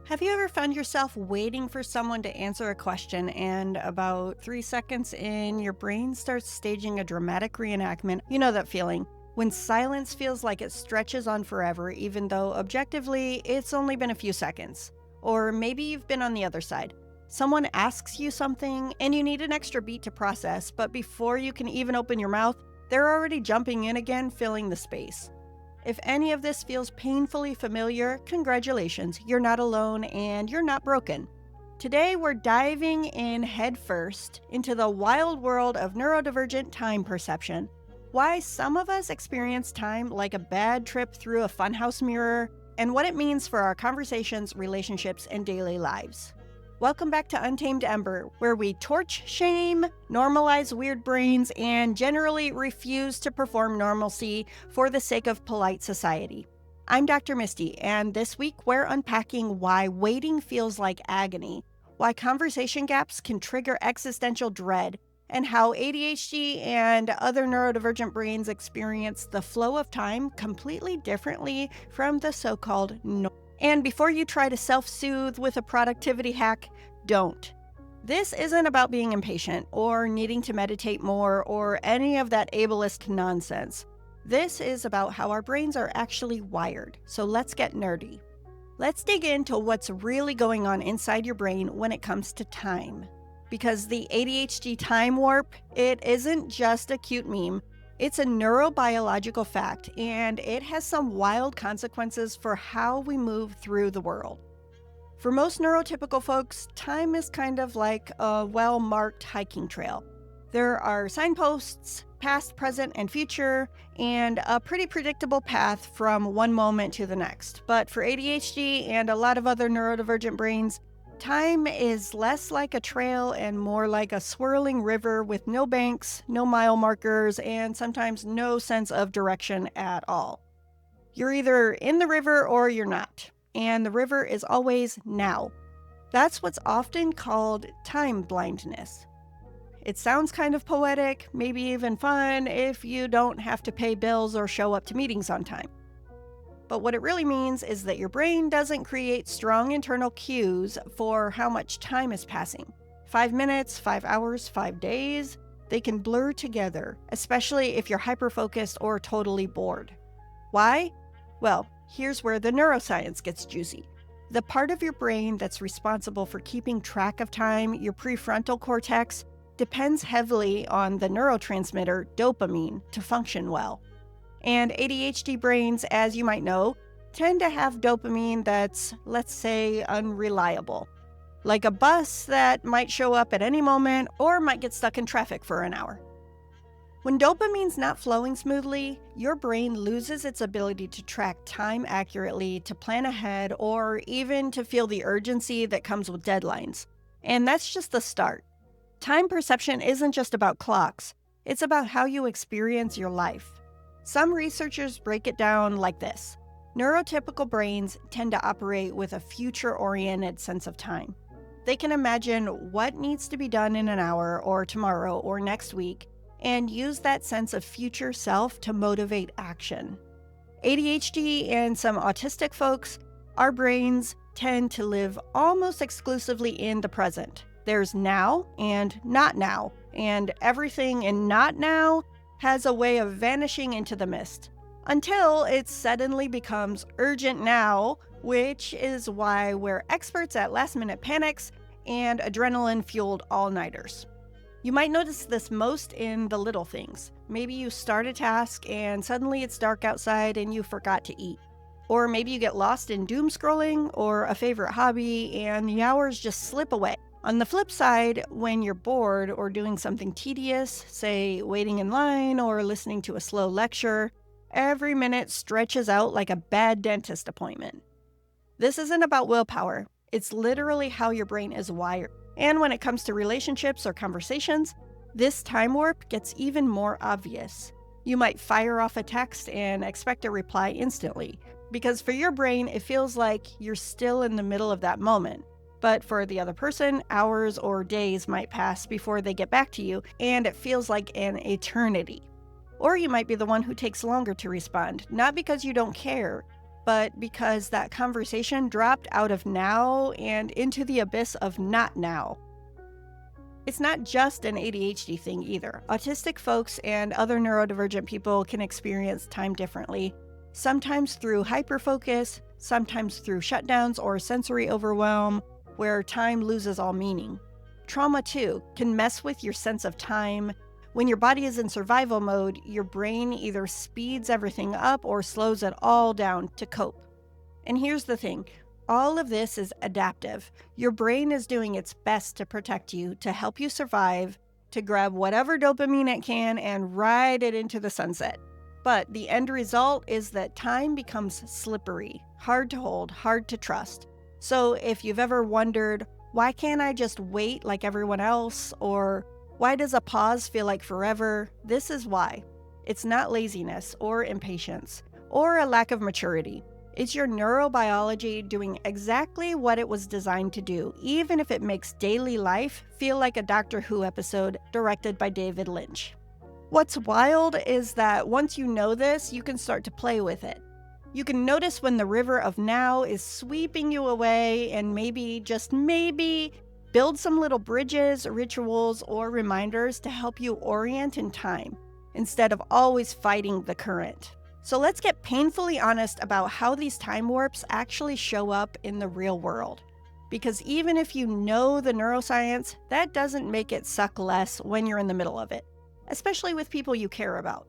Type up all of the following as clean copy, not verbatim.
Have you ever found yourself waiting for someone to answer a question, and about 3 seconds in, your brain starts staging a dramatic reenactment? You know that feeling when silence feels like it stretches on forever, even though objectively it's only been a few seconds. Or maybe you've been on the other side. Someone asks you something and you need an extra beat to process, but before you can even open your mouth, they're already jumping in again, filling the space. If any of this feels painfully familiar, congratulations, you're not alone and you're not broken. Today, we're diving in headfirst into the wild world of neurodivergent time perception. Why some of us experience time like a bad trip through a funhouse mirror, and what it means for our conversations, relationships, and daily lives. Welcome back to Untamed Ember, where we torch shame, normalize weird brains, and generally refuse to perform normalcy for the sake of polite society. I'm Dr. Misty, and this week we're unpacking why waiting feels like agony, why conversation gaps can trigger existential dread, and how ADHD and other neurodivergent brains experience the flow of time completely differently from the so-called norm. And before you try to self-soothe with a productivity hack, don't. This isn't about being impatient or needing to meditate more or any of that ableist nonsense. This is about how our brains are actually wired. So let's get nerdy. Let's dig into what's really going on inside your brain when it comes to time. Because the ADHD time warp, it isn't just a cute meme. It's a neurobiological fact, and it has some wild consequences for how we move through the world. For most neurotypical folks, time is kind of like a well-marked hiking trail. There are signposts, past, present, and future, and a pretty predictable path from one moment to the next. But for ADHD and a lot of other neurodivergent brains, time is less like a trail and more like a swirling river with no banks, no mile markers, and sometimes no sense of direction at all. You're either in the river or you're not, and the river is always now. That's what's often called time blindness. It sounds kind of poetic, maybe even fun if you don't have to pay bills or show up to meetings on time. But what it really means is that your brain doesn't create strong internal cues for how much time is passing. 5 minutes, 5 hours, 5 days, they can blur together, especially if you're hyperfocused or totally bored. Why? Well, here's where the neuroscience gets juicy. The part of your brain that's responsible for keeping track of time, your prefrontal cortex, depends heavily on the neurotransmitter dopamine to function well. And ADHD brains, as you might know, tend to have dopamine that's, let's say, unreliable. Like a bus that might show up at any moment or might get stuck in traffic for an hour. When dopamine's not flowing smoothly, your brain loses its ability to track time accurately, to plan ahead, or even to feel the urgency that comes with deadlines. And that's just the start. Time perception isn't just about clocks, it's about how you experience your life. Some researchers break it down like this. Neurotypical brains tend to operate with a future-oriented sense of time. They can imagine what needs to be done in an hour or tomorrow or next week and use that sense of future self to motivate action. ADHD and some autistic folks, our brains tend to live almost exclusively in the present. There's now and not now, and everything in not now has a way of vanishing into the mist, until it suddenly becomes urgent now, which is why we're experts at last-minute panics and adrenaline-fueled all-nighters. You might notice this most in the little things. Maybe you start a task and suddenly it's dark outside and you forgot to eat. Or maybe you get lost in doom scrolling or a favorite hobby and the hours just slip away. On the flip side, when you're bored or doing something tedious, say waiting in line or listening to a slow lecture, every minute stretches out like a bad dentist appointment. This isn't about willpower. It's literally how your brain is wired. And when it comes to relationships or conversations, this time warp gets even more obvious. You might fire off a text and expect a reply instantly, because for your brain, it feels like you're still in the middle of that moment. But for the other person, hours or days might pass before they get back to you, and it feels like an eternity. Or you might be the one who takes longer to respond, not because you don't care, but because that conversation dropped out of now and into the abyss of not now. It's not just an ADHD thing either. Autistic folks and other neurodivergent people can experience time differently, sometimes through hyperfocus, sometimes through shutdowns or sensory overwhelm, where time loses all meaning. Trauma, too, can mess with your sense of time. When your body is in survival mode, your brain either speeds everything up or slows it all down to cope. And here's the thing. All of this is adaptive. Your brain is doing its best to protect you, to help you survive, to grab whatever dopamine it can and ride it into the sunset. But the end result is that time becomes slippery, hard to hold, hard to trust. So if you've ever wondered, why can't I just wait like everyone else? Or why does a pause feel like forever? This is why. It's not laziness or impatience or a lack of maturity. It's your neurobiology doing exactly what it was designed to do, even if it makes daily life feel like a Doctor Who episode directed by David Lynch. What's wild is that once you know this, you can start to play with it. You can notice when the river of now is sweeping you away and maybe, just maybe, build some little bridges, rituals, or reminders to help you orient in time, instead of always fighting the current. So let's get painfully honest about how these time warps actually show up in the real world. Because even if you know the neuroscience, that doesn't make it suck less when you're in the middle of it, especially with people you care about.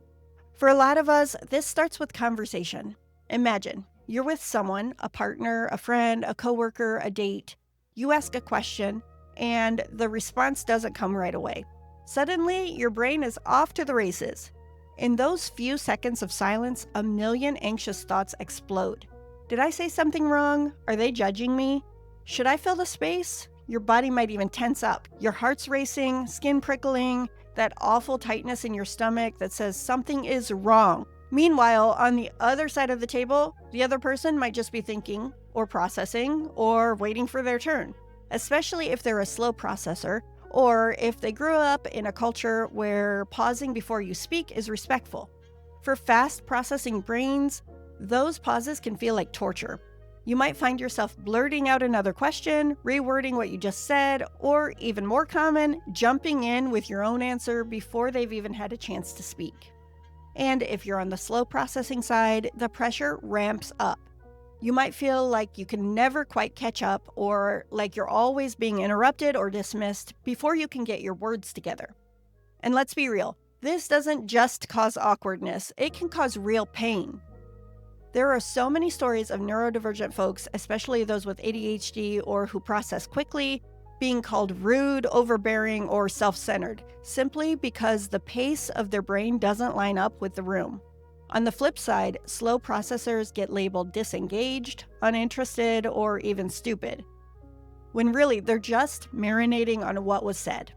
For a lot of us, this starts with conversation. Imagine you're with someone, a partner, a friend, a coworker, a date. You ask a question, and the response doesn't come right away. Suddenly, your brain is off to the races. In those few seconds of silence, a million anxious thoughts explode. Did I say something wrong? Are they judging me? Should I fill the space? Your body might even tense up. Your heart's racing, skin prickling, that awful tightness in your stomach that says something is wrong. Meanwhile, on the other side of the table, the other person might just be thinking, or processing, or waiting for their turn, especially if they're a slow processor, or if they grew up in a culture where pausing before you speak is respectful. For fast processing brains, those pauses can feel like torture. You might find yourself blurting out another question, rewording what you just said, or even more common, jumping in with your own answer before they've even had a chance to speak. And if you're on the slow processing side, the pressure ramps up. You might feel like you can never quite catch up, or like you're always being interrupted or dismissed before you can get your words together. And let's be real, this doesn't just cause awkwardness, it can cause real pain. There are so many stories of neurodivergent folks, especially those with ADHD or who process quickly, being called rude, overbearing, or self-centered, simply because the pace of their brain doesn't line up with the room. On the flip side, slow processors get labeled disengaged, uninterested, or even stupid, when really they're just marinating on what was said.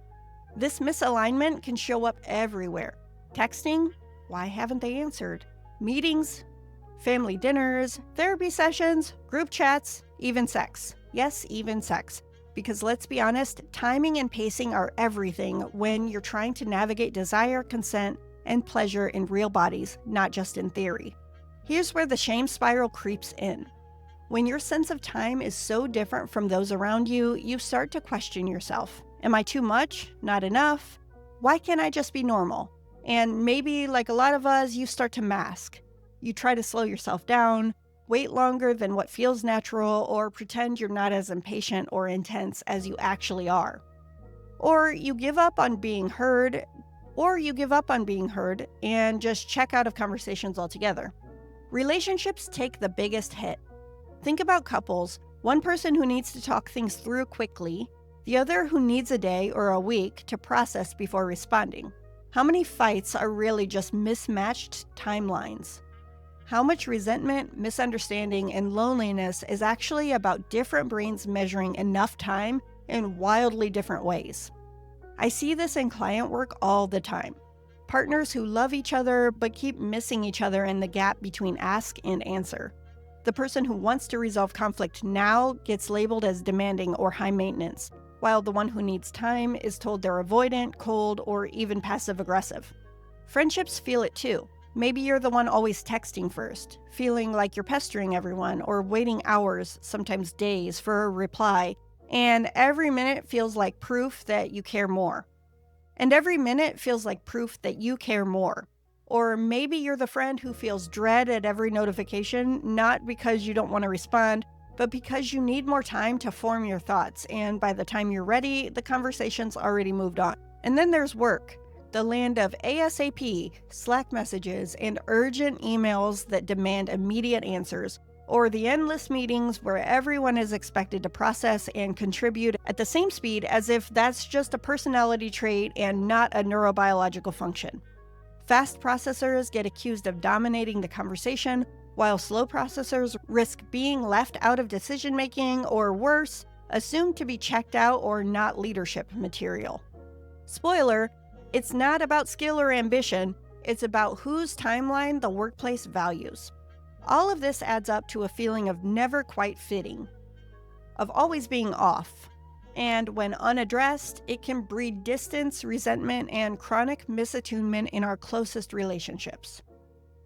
This misalignment can show up everywhere. Texting, why haven't they answered? Meetings, family dinners, therapy sessions, group chats, even sex. Yes, even sex. Because let's be honest, timing and pacing are everything when you're trying to navigate desire, consent, and pleasure in real bodies, not just in theory. Here's where the shame spiral creeps in. When your sense of time is so different from those around you, you start to question yourself. Am I too much? Not enough? Why can't I just be normal? And maybe, like a lot of us, you start to mask. You try to slow yourself down, wait longer than what feels natural, or pretend you're not as impatient or intense as you actually are. Or you give up on being heard, and just check out of conversations altogether. Relationships take the biggest hit. Think about couples, one person who needs to talk things through quickly, the other who needs a day or a week to process before responding. How many fights are really just mismatched timelines? How much resentment, misunderstanding, and loneliness is actually about different brains measuring enough time in wildly different ways? I see this in client work all the time. Partners who love each other but keep missing each other in the gap between ask and answer. The person who wants to resolve conflict now gets labeled as demanding or high maintenance, while the one who needs time is told they're avoidant, cold, or even passive-aggressive. Friendships feel it too. Maybe you're the one always texting first, feeling like you're pestering everyone, or waiting hours, sometimes days, for a reply, and every minute feels like proof that you care more. And every minute feels like proof that you care more. Or maybe you're the friend who feels dread at every notification, not because you don't want to respond, but because you need more time to form your thoughts, and by the time you're ready, the conversation's already moved on. And then there's work, the land of ASAP, Slack messages, and urgent emails that demand immediate answers, or the endless meetings where everyone is expected to process and contribute at the same speed as if that's just a personality trait and not a neurobiological function. Fast processors get accused of dominating the conversation, while slow processors risk being left out of decision-making or worse, assumed to be checked out or not leadership material. Spoiler, it's not about skill or ambition, it's about whose timeline the workplace values. All of this adds up to a feeling of never quite fitting, of always being off. And when unaddressed, it can breed distance, resentment, and chronic misattunement in our closest relationships.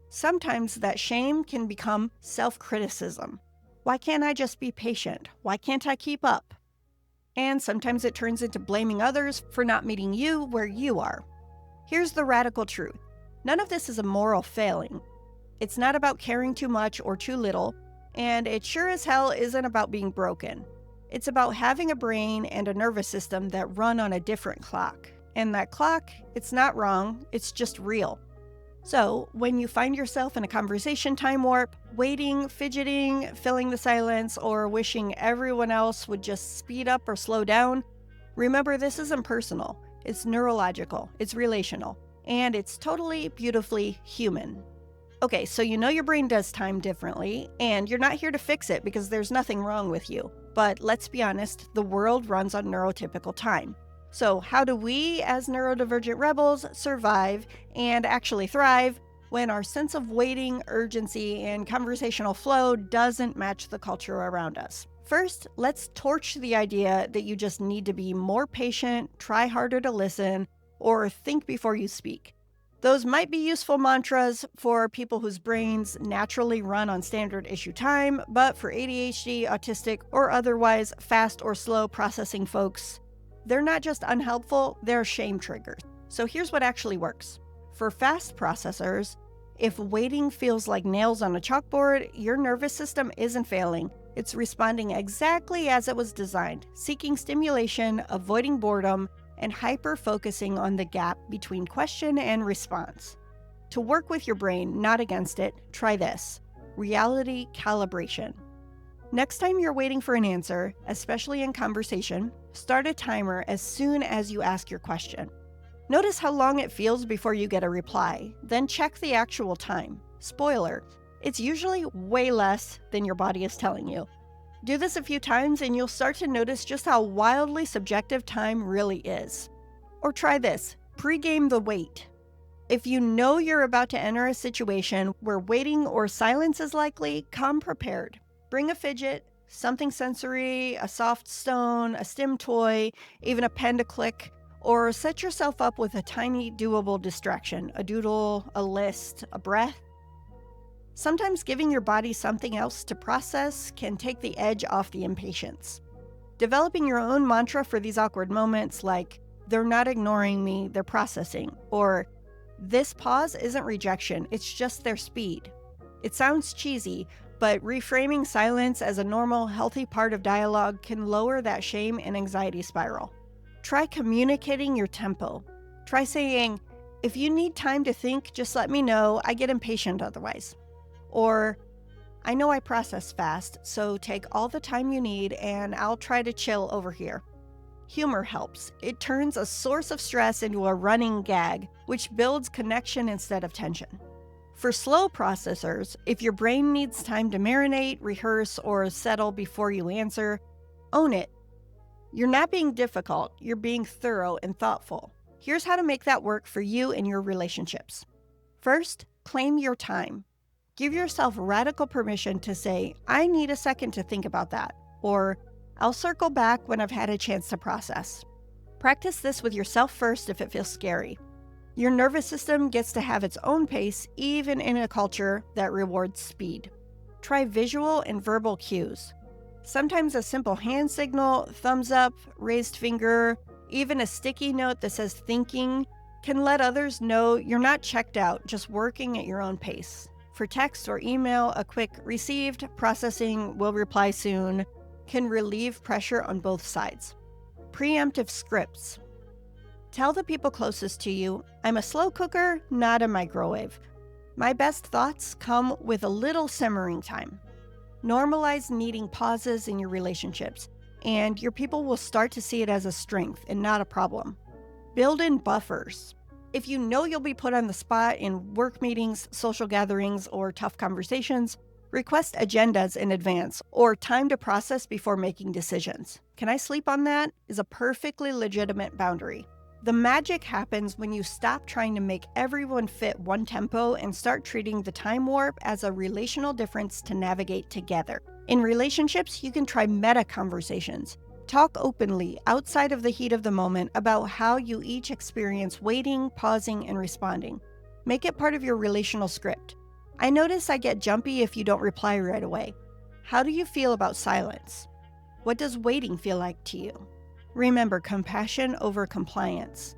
Sometimes that shame can become self-criticism. Why can't I just be patient? Why can't I keep up? And sometimes it turns into blaming others for not meeting you where you are. Here's the radical truth. None of this is a moral failing. It's not about caring too much or too little, and it sure as hell isn't about being broken. It's about having a brain and a nervous system that run on a different clock. And that clock, it's not wrong, it's just real. So, when you find yourself in a conversation time warp, waiting, fidgeting, filling the silence, or wishing everyone else would just speed up or slow down, remember this isn't personal. It's neurological, it's relational, and it's totally, beautifully human. Okay, so you know your brain does time differently, and you're not here to fix it because there's nothing wrong with you. But let's be honest, the world runs on neurotypical time. So how do we, as neurodivergent rebels, survive and actually thrive when our sense of waiting, urgency, and conversational flow doesn't match the culture around us? First, let's torch the idea that you just need to be more patient, try harder to listen, or think before you speak. Those might be useful mantras for people whose brains naturally run on standard issue time, but for ADHD, autistic, or otherwise fast or slow processing folks, they're not just unhelpful, they're shame triggers. So here's what actually works. For fast processors, if waiting feels like nails on a chalkboard, your nervous system isn't failing. It's responding exactly as it was designed, seeking stimulation, avoiding boredom, and hyper-focusing on the gap between question and response. To work with your brain, not against it, try this: reality calibration. Next time you're waiting for an answer, especially in conversation, start a timer as soon as you ask your question. Notice how long it feels before you get a reply, then check the actual time. Spoiler, it's usually way less than your body is telling you. Do this a few times and you'll start to notice just how wildly subjective time really is. Or try this: pre-game the wait. If you know you're about to enter a situation where waiting or silence is likely, come prepared. Bring a fidget, something sensory, a soft stone, a stim toy, even a pen to click, or set yourself up with a tiny doable distraction, a doodle, a list, a breath. Sometimes giving your body something else to process can take the edge off the impatience. Developing your own mantra for these awkward moments, like, "They're not ignoring me, they're processing," or "This pause isn't rejection, it's just their speed." It sounds cheesy, but reframing silence as a normal, healthy part of dialogue can lower that shame and anxiety spiral. Try communicating your tempo. Try saying, "If you need time to think, just let me know, I get impatient otherwise." Or, "I know I process fast, so take all the time you need and I'll try to chill over here." Humor helps. It turns a source of stress into a running gag, which builds connection instead of tension. For slow processors, if your brain needs time to marinate, rehearse, or settle before you answer, own it. You're not being difficult, you're being thorough and thoughtful. Here's how to make that work for you and your relationships. First, claim your time. Give yourself radical permission to say, "I need a second to think about that," or "I'll circle back when I've had a chance to process." Practice this with yourself first if it feels scary. Your nervous system gets to have its own pace, even in a culture that rewards speed. Try visual and verbal cues. Sometimes a simple hand signal, thumbs up, raised finger, even a sticky note that says thinking can let others know you're not checked out, just working at your own pace. For text or email, a quick received, processing, will reply soon can relieve pressure on both sides. Preemptive scripts. Tell the people closest to you, I'm a slow cooker, not a microwave. My best thoughts come with a little simmering time. Normalize needing pauses in your relationships, and your people will start to see it as a strength and not a problem. Build in buffers. If you know you'll be put on the spot in work meetings, social gatherings, or tough conversations, request agendas in advance or time to process before making decisions. Can I sleep on that? Is a perfectly legitimate boundary. The magic happens when you stop trying to make everyone fit one tempo and start treating the time warp as a relational difference to navigate together. In relationships, you can try meta conversations. Talk openly, outside of the heat of the moment, about how you each experience waiting, pausing, and responding. Make it part of your relational script. I notice I get jumpy if you don't reply right away. How do you feel about silence? What does waiting feel like to you? Remember, compassion over compliance.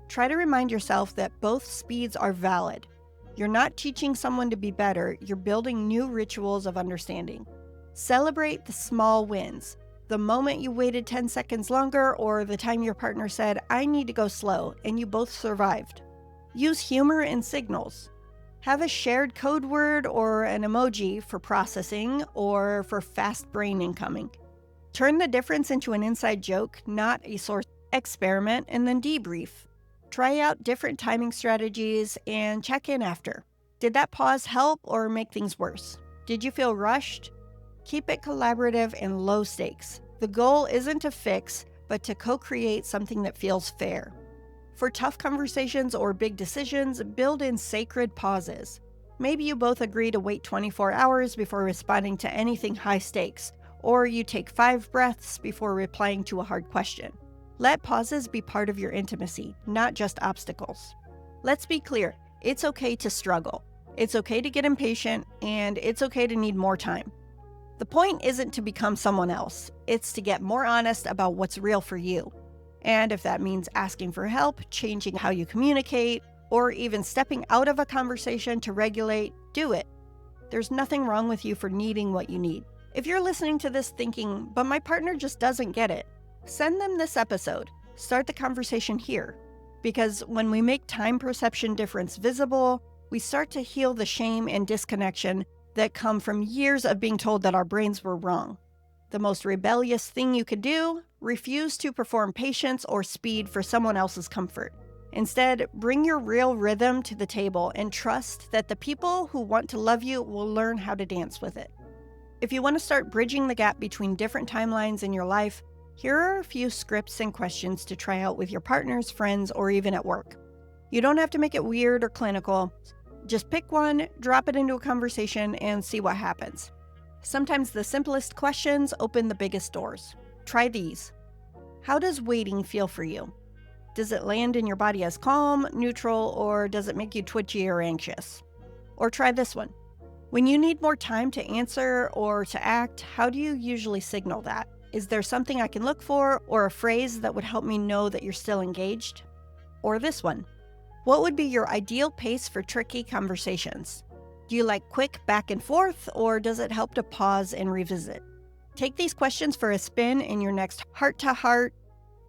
Try to remind yourself that both speeds are valid. You're not teaching someone to be better, you're building new rituals of understanding. Celebrate the small wins. The moment you waited 10 seconds longer, or the time your partner said, I need to go slow, and you both survived. Use humor and signals. Have a shared code word or an emoji for processing or for fast brain incoming. Turn the difference into an inside joke, not a source. Experiment and then debrief. Try out different timing strategies and check in after. Did that pause help or make things worse? Did you feel rushed? Keep it collaborative and low stakes. The goal isn't to fix, but to co-create something that feels fair. For tough conversations or big decisions, build in sacred pauses. Maybe you both agree to wait 24 hours before responding to anything high stakes, or you take 5 breaths before replying to a hard question. Let pauses be part of your intimacy, not just obstacles. Let's be clear, it's okay to struggle. It's okay to get impatient, and it's okay to need more time. The point isn't to become someone else, it's to get more honest about what's real for you. And if that means asking for help, changing how you communicate, or even stepping out of a conversation to regulate, do it. There's nothing wrong with you for needing what you need. If you're listening to this thinking, but my partner just doesn't get it, send them this episode. Start the conversation here. Because when we make time perception difference visible, we start to heal the shame and disconnection that come from years of being told that our brains were wrong. The most rebellious thing you could do, refuse to perform patience or speed for someone else's comfort. Instead, bring your real rhythm to the table and trust that the people who want to love you will learn how to dance with it. If you want to start bridging the gap between different timelines in your life, here are a few scripts and questions to try out with your partners, friends, or even at work. You don't have to make it weird or clinical. Just pick one, drop it into a conversation, and see what happens. Sometimes the simplest questions open the biggest doors. Try these. How does waiting feel for you? Does it land in your body as calm, neutral, or does it make you twitchy or anxious? Or try this one. When you need more time to answer or to act, how do you usually signal that? Is there something I can look for or a phrase that would help me know that you're still engaged? Or this one. What would be your ideal pace for tricky conversations? Do you like quick back and forth, or does it help to pause and revisit? Take these questions for a spin in your next heart-to-heart,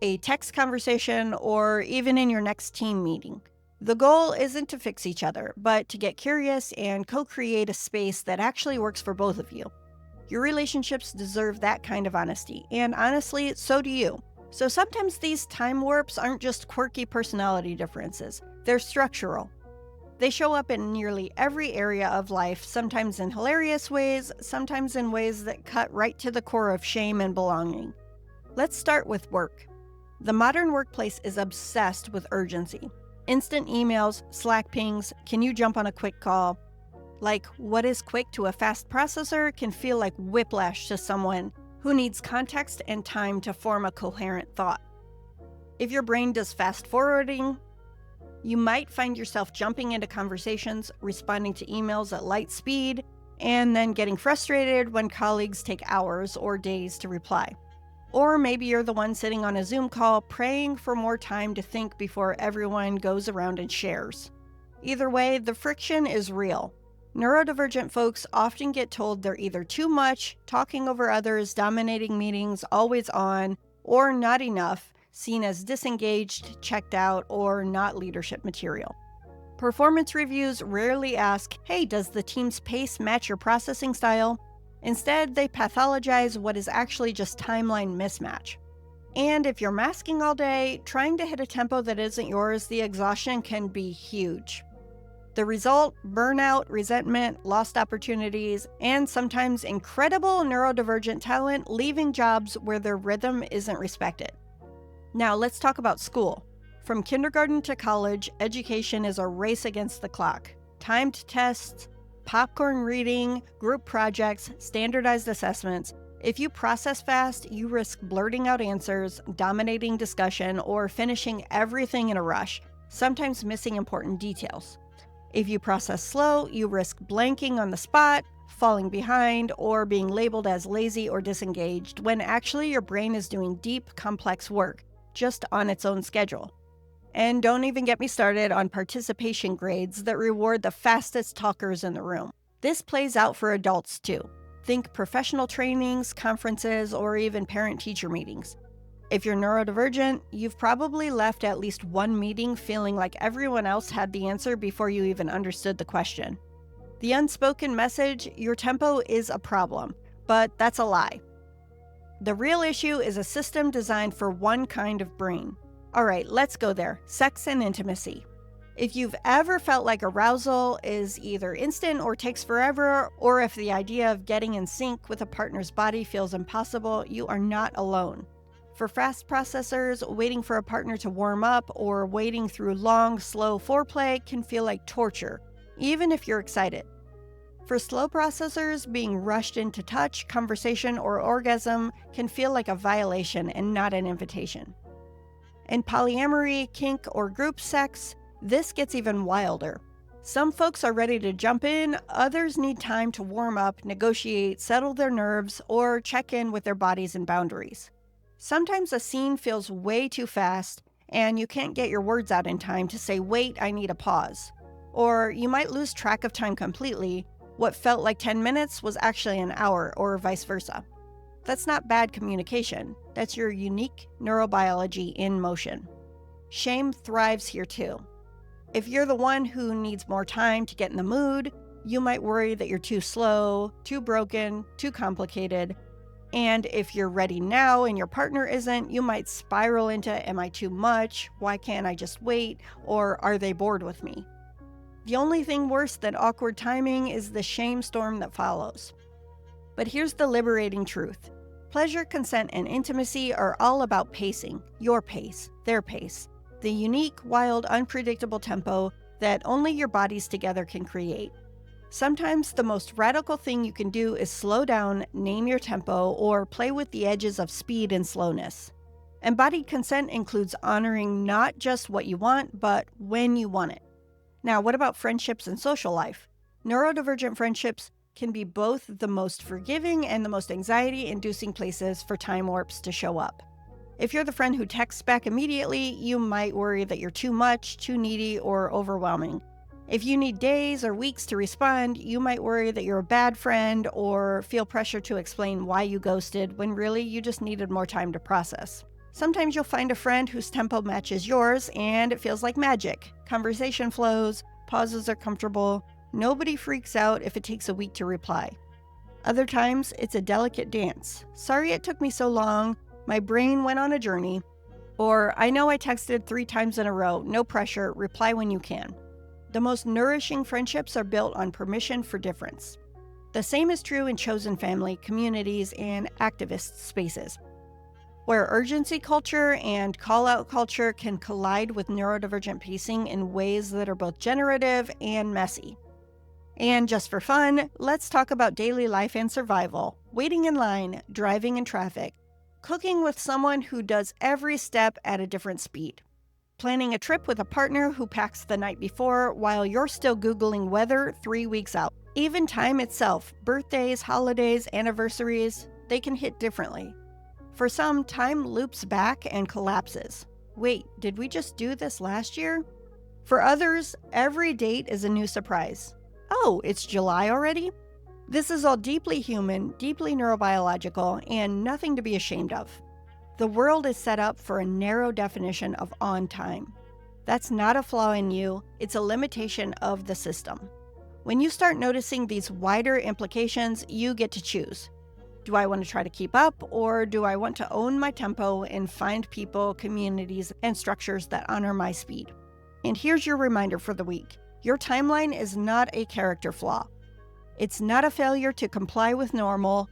a text conversation, or even in your next team meeting. The goal isn't to fix each other, but to get curious and co-create a space that actually works for both of you. Your relationships deserve that kind of honesty, and honestly, so do you. So sometimes these time warps aren't just quirky personality differences, they're structural. They show up in nearly every area of life, sometimes in hilarious ways, sometimes in ways that cut right to the core of shame and belonging. Let's start with work. The modern workplace is obsessed with urgency. Instant emails, Slack pings, can you jump on a quick call? Like, what is quick to a fast processor can feel like whiplash to someone who needs context and time to form a coherent thought. If your brain does fast forwarding, You might find yourself jumping into conversations, responding to emails at light speed, and then getting frustrated when colleagues take hours or days to reply. Or maybe you're the one sitting on a Zoom call praying for more time to think before everyone goes around and shares. Either way, the friction is real. Neurodivergent folks often get told they're either too much, talking over others, dominating meetings, always on, or not enough, seen as disengaged, checked out, or not leadership material. Performance reviews rarely ask, hey, does the team's pace match your processing style? Instead, they pathologize what is actually just timeline mismatch. And if you're masking all day, trying to hit a tempo that isn't yours, the exhaustion can be huge. The result: burnout, resentment, lost opportunities, and sometimes incredible neurodivergent talent leaving jobs where their rhythm isn't respected. Now let's talk about school. From kindergarten to college, education is a race against the clock. Timed tests, popcorn reading, group projects, standardized assessments. If you process fast, you risk blurting out answers, dominating discussion, or finishing everything in a rush, sometimes missing important details. If you process slow, you risk blanking on the spot, falling behind, or being labeled as lazy or disengaged, when actually your brain is doing deep, complex work, just on its own schedule. And don't even get me started on participation grades that reward the fastest talkers in the room. This plays out for adults too. Think professional trainings, conferences, or even parent-teacher meetings. If you're neurodivergent, you've probably left at least one meeting feeling like everyone else had the answer before you even understood the question. The unspoken message: your tempo is a problem, but that's a lie. The real issue is a system designed for one kind of brain. All right, let's go there. Sex and intimacy. If you've ever felt like arousal is either instant or takes forever, or if the idea of getting in sync with a partner's body feels impossible, you are not alone. For fast processors, waiting for a partner to warm up or waiting through long, slow foreplay can feel like torture, even if you're excited. For slow processors, being rushed into touch, conversation, or orgasm can feel like a violation and not an invitation. In polyamory, kink, or group sex, this gets even wilder. Some folks are ready to jump in, others need time to warm up, negotiate, settle their nerves, or check in with their bodies and boundaries. Sometimes a scene feels way too fast, and you can't get your words out in time to say, wait, I need a pause. Or you might lose track of time completely. What felt like 10 minutes was actually an hour, or vice versa. That's not bad communication. That's your unique neurobiology in motion. Shame thrives here too. If you're the one who needs more time to get in the mood, you might worry that you're too slow, too broken, too complicated. And if you're ready now and your partner isn't, you might spiral into, am I too much? Why can't I just wait? Or are they bored with me? The only thing worse than awkward timing is the shame storm that follows. But here's the liberating truth. Pleasure, consent, and intimacy are all about pacing, your pace, their pace, the unique, wild, unpredictable tempo that only your bodies together can create. Sometimes the most radical thing you can do is slow down, name your tempo, or play with the edges of speed and slowness. Embodied consent includes honoring not just what you want, but when you want it. Now, what about friendships and social life? Neurodivergent friendships can be both the most forgiving and the most anxiety-inducing places for time warps to show up. If you're the friend who texts back immediately, you might worry that you're too much, too needy, or overwhelming. If you need days or weeks to respond, you might worry that you're a bad friend or feel pressure to explain why you ghosted when really you just needed more time to process. Sometimes you'll find a friend whose tempo matches yours and it feels like magic. Conversation flows, pauses are comfortable, nobody freaks out if it takes a week to reply. Other times, it's a delicate dance. Sorry it took me so long, my brain went on a journey. Or, I know I texted 3 times in a row, no pressure, reply when you can. The most nourishing friendships are built on permission for difference. The same is true in chosen family, communities, and activist spaces, where urgency culture and call-out culture can collide with neurodivergent pacing in ways that are both generative and messy. And just for fun, let's talk about daily life and survival, waiting in line, driving in traffic, cooking with someone who does every step at a different speed. Planning a trip with a partner who packs the night before while you're still Googling weather 3 weeks out. Even time itself, birthdays, holidays, anniversaries, they can hit differently. For some, time loops back and collapses. Wait, did we just do this last year? For others, every date is a new surprise. Oh, it's July already? This is all deeply human, deeply neurobiological, and nothing to be ashamed of. The world is set up for a narrow definition of on time. That's not a flaw in you, it's a limitation of the system. When you start noticing these wider implications, you get to choose. Do I want to try to keep up, or do I want to own my tempo and find people, communities, and structures that honor my speed? And here's your reminder for the week. Your timeline is not a character flaw. It's not a failure to comply with normal.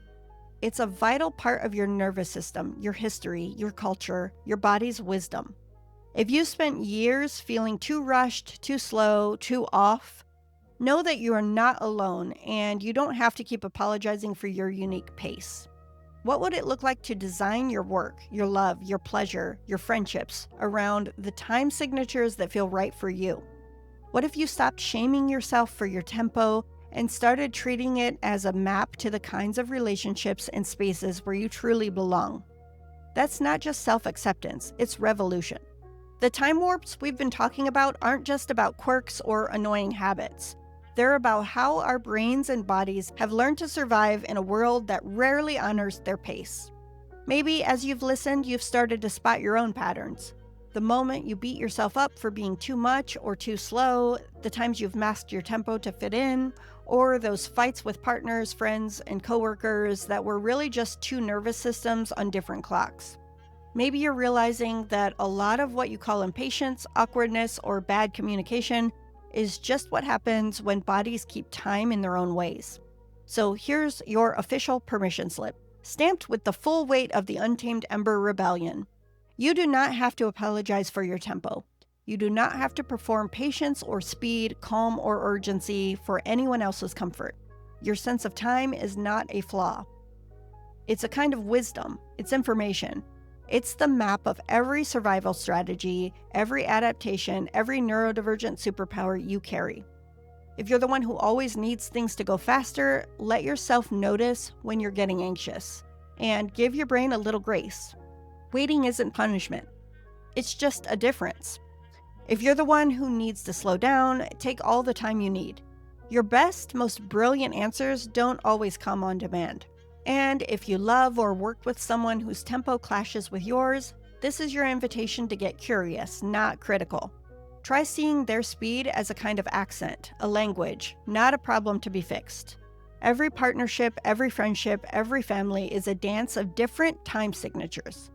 It's a vital part of your nervous system, your history, your culture, your body's wisdom. If you spent years feeling too rushed, too slow, too off, know that you are not alone and you don't have to keep apologizing for your unique pace. What would it look like to design your work, your love, your pleasure, your friendships around the time signatures that feel right for you? What if you stopped shaming yourself for your tempo and started treating it as a map to the kinds of relationships and spaces where you truly belong? That's not just self-acceptance, it's revolution. The time warps we've been talking about aren't just about quirks or annoying habits. They're about how our brains and bodies have learned to survive in a world that rarely honors their pace. Maybe as you've listened, you've started to spot your own patterns. The moment you beat yourself up for being too much or too slow, the times you've masked your tempo to fit in, or those fights with partners, friends, and coworkers that were really just two nervous systems on different clocks. Maybe you're realizing that a lot of what you call impatience, awkwardness, or bad communication is just what happens when bodies keep time in their own ways. So here's your official permission slip, stamped with the full weight of the Untamed Ember rebellion. You do not have to apologize for your tempo. You do not have to perform patience or speed, calm or urgency for anyone else's comfort. Your sense of time is not a flaw. It's a kind of wisdom. It's information. It's the map of every survival strategy, every adaptation, every neurodivergent superpower you carry. If you're the one who always needs things to go faster, let yourself notice when you're getting anxious, and give your brain a little grace. Waiting isn't punishment. It's just a difference. If you're the one who needs to slow down, take all the time you need. Your best, most brilliant answers don't always come on demand. And if you love or work with someone whose tempo clashes with yours, this is your invitation to get curious, not critical. Try seeing their speed as a kind of accent, a language, not a problem to be fixed. Every partnership, every friendship, every family is a dance of different time signatures.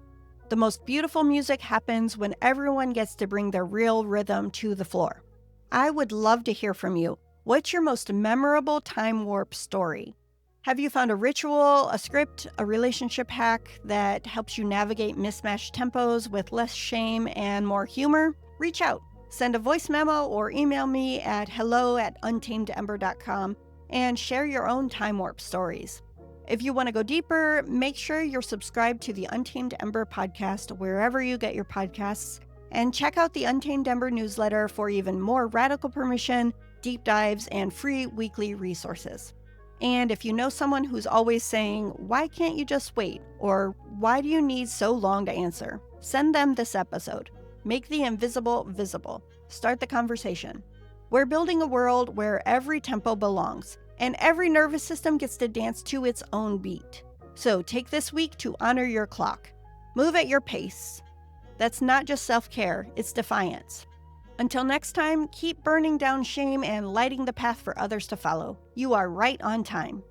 The most beautiful music happens when everyone gets to bring their real rhythm to the floor. I would love to hear from you. What's your most memorable time warp story? Have you found a ritual, a script, a relationship hack that helps you navigate mismatched tempos with less shame and more humor? Reach out. Send a voice memo or email me at hello@untamedember.com and share your own time warp stories. If you want to go deeper, make sure you're subscribed to the Untamed Ember podcast wherever you get your podcasts, and check out the Untamed Ember newsletter for even more radical permission, deep dives, and free weekly resources. And if you know someone who's always saying, "Why can't you just wait?" or "Why do you need so long to answer?" send them this episode. Make the invisible visible. Start the conversation. We're building a world where every tempo belongs, and every nervous system gets to dance to its own beat. So take this week to honor your clock. Move at your pace. That's not just self-care, it's defiance. Until next time, keep burning down shame and lighting the path for others to follow. You are right on time.